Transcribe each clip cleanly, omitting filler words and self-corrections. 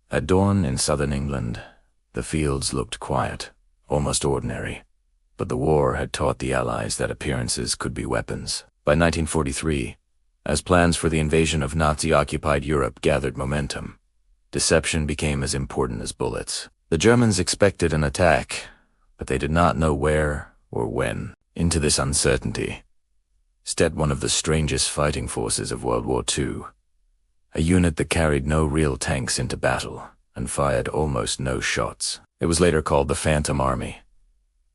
At dawn in southern England, the fields looked quiet, almost ordinary, but the war had taught the Allies that appearances could be weapons. By 1943, as plans for the invasion of Nazi-occupied Europe gathered momentum, deception became as important as bullets. The Germans expected an attack, but they did not know where or when. Into this uncertainty stepped one of the strangest fighting forces of World War II, a unit that carried no real tanks into battle and fired almost no shots. It was later called the Phantom Army,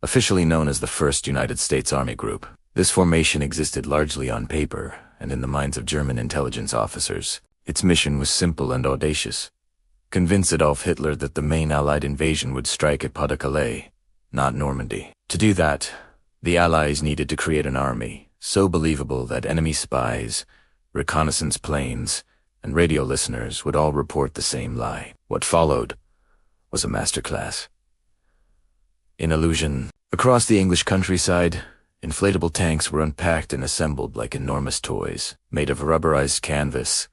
officially known as the 1st United States Army Group. This formation existed largely on paper and in the minds of German intelligence officers. Its mission was simple and audacious: convince Adolf Hitler that the main Allied invasion would strike at Pas de Calais, not Normandy. To do that, the Allies needed to create an army so believable that enemy spies, reconnaissance planes, and radio listeners would all report the same lie. What followed was a masterclass in illusion. Across the English countryside, inflatable tanks were unpacked and assembled like enormous toys. Made of rubberized canvas,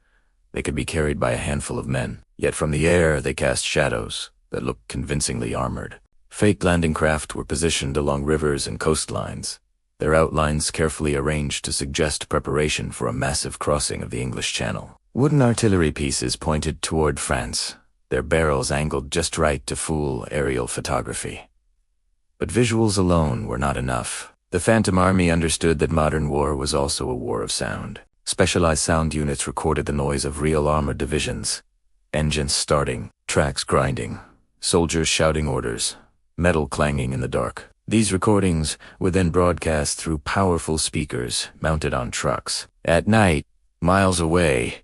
they could be carried by a handful of men. Yet from the air they cast shadows that looked convincingly armored. Fake landing craft were positioned along rivers and coastlines, their outlines carefully arranged to suggest preparation for a massive crossing of the English Channel. Wooden artillery pieces pointed toward France, their barrels angled just right to fool aerial photography. But visuals alone were not enough. The Phantom Army understood that modern war was also a war of sound. Specialized sound units recorded the noise of real armored divisions, engines starting, tracks grinding, soldiers shouting orders, metal clanging in the dark. These recordings were then broadcast through powerful speakers mounted on trucks. At night, miles away,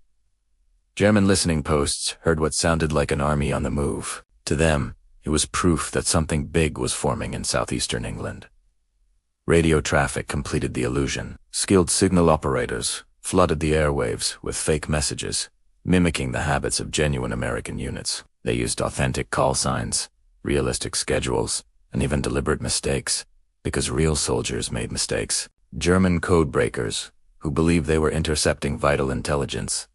German listening posts heard what sounded like an army on the move. To them, it was proof that something big was forming in southeastern England. Radio traffic completed the illusion. Skilled signal operators flooded the airwaves with fake messages, mimicking the habits of genuine American units. They used authentic call signs, realistic schedules, and even deliberate mistakes, because real soldiers made mistakes. German code breakers, who believed they were intercepting vital intelligence,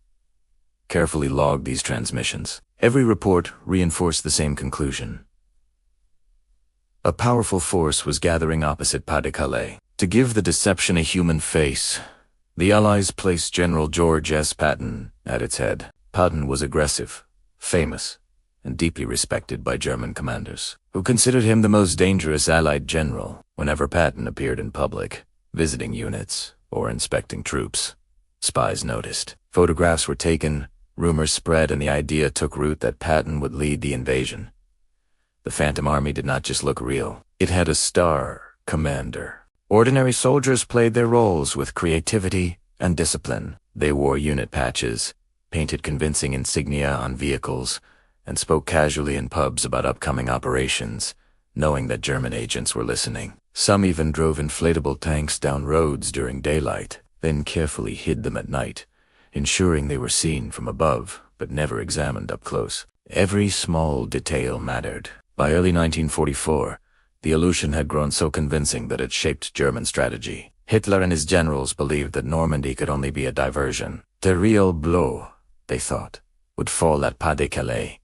carefully logged these transmissions. Every report reinforced the same conclusion: a powerful force was gathering opposite Pas de Calais. To give the deception a human face, the Allies placed General George S. Patton at its head. Patton was aggressive, famous, and deeply respected by German commanders, who considered him the most dangerous Allied general. Whenever Patton appeared in public, visiting units or inspecting troops, spies noticed. Photographs were taken, rumors spread, and the idea took root that Patton would lead the invasion. The Phantom Army did not just look real. It had a star commander. Ordinary soldiers played their roles with creativity and discipline. They wore unit patches, painted convincing insignia on vehicles, and spoke casually in pubs about upcoming operations, knowing that German agents were listening. Some even drove inflatable tanks down roads during daylight, then carefully hid them at night, ensuring they were seen from above but never examined up close. Every small detail mattered. By early 1944, the illusion had grown so convincing that it shaped German strategy. Hitler and his generals believed that Normandy could only be a diversion. The real blow, they thought, would fall at Pas de Calais,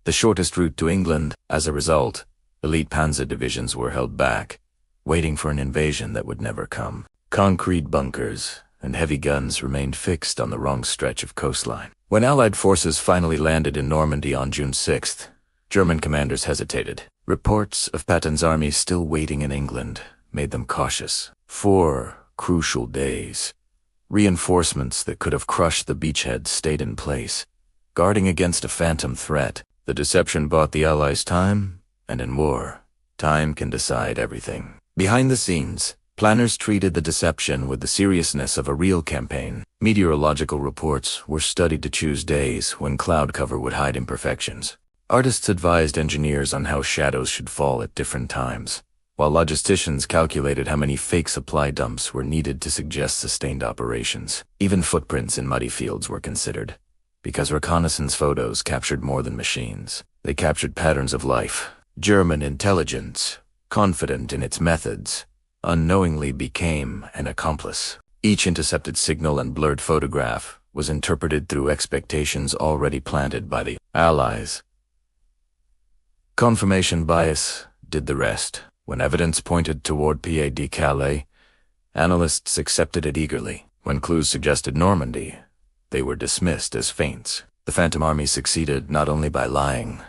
the shortest route to England. As a result, elite panzer divisions were held back, waiting for an invasion that would never come. Concrete bunkers and heavy guns remained fixed on the wrong stretch of coastline. When Allied forces finally landed in Normandy on June 6th, German commanders hesitated. Reports of Patton's army still waiting in England made them cautious. 4 crucial days. Reinforcements that could have crushed the beachhead stayed in place, guarding against a phantom threat. The deception bought the Allies time, and in war, time can decide everything. Behind the scenes, planners treated the deception with the seriousness of a real campaign. Meteorological reports were studied to choose days when cloud cover would hide imperfections. Artists advised engineers on how shadows should fall at different times, while logisticians calculated how many fake supply dumps were needed to suggest sustained operations. Even footprints in muddy fields were considered, because reconnaissance photos captured more than machines. They captured patterns of life. German intelligence, confident in its methods, unknowingly became an accomplice. Each intercepted signal and blurred photograph was interpreted through expectations already planted by the Allies. Confirmation bias did the rest. When evidence pointed toward Pas de Calais, analysts accepted it eagerly. When clues suggested Normandy, they were dismissed as feints. The Phantom Army succeeded not only by lying,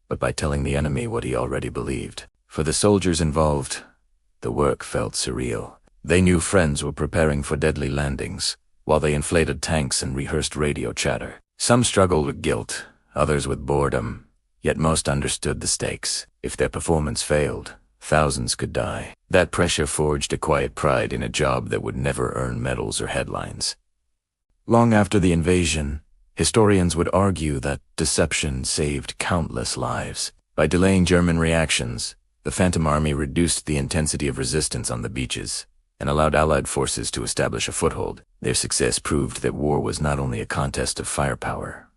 but by telling the enemy what he already believed. For the soldiers involved, the work felt surreal. They knew friends were preparing for deadly landings, while they inflated tanks and rehearsed radio chatter. Some struggled with guilt, others with boredom, yet most understood the stakes. If their performance failed, thousands could die. That pressure forged a quiet pride in a job that would never earn medals or headlines. Long after the invasion, historians would argue that deception saved countless lives. By delaying German reactions, the Phantom Army reduced the intensity of resistance on the beaches and allowed Allied forces to establish a foothold. Their success proved that war was not only a contest of firepower,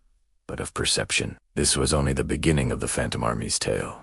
but of perception. This was only the beginning of the Phantom Army's tale.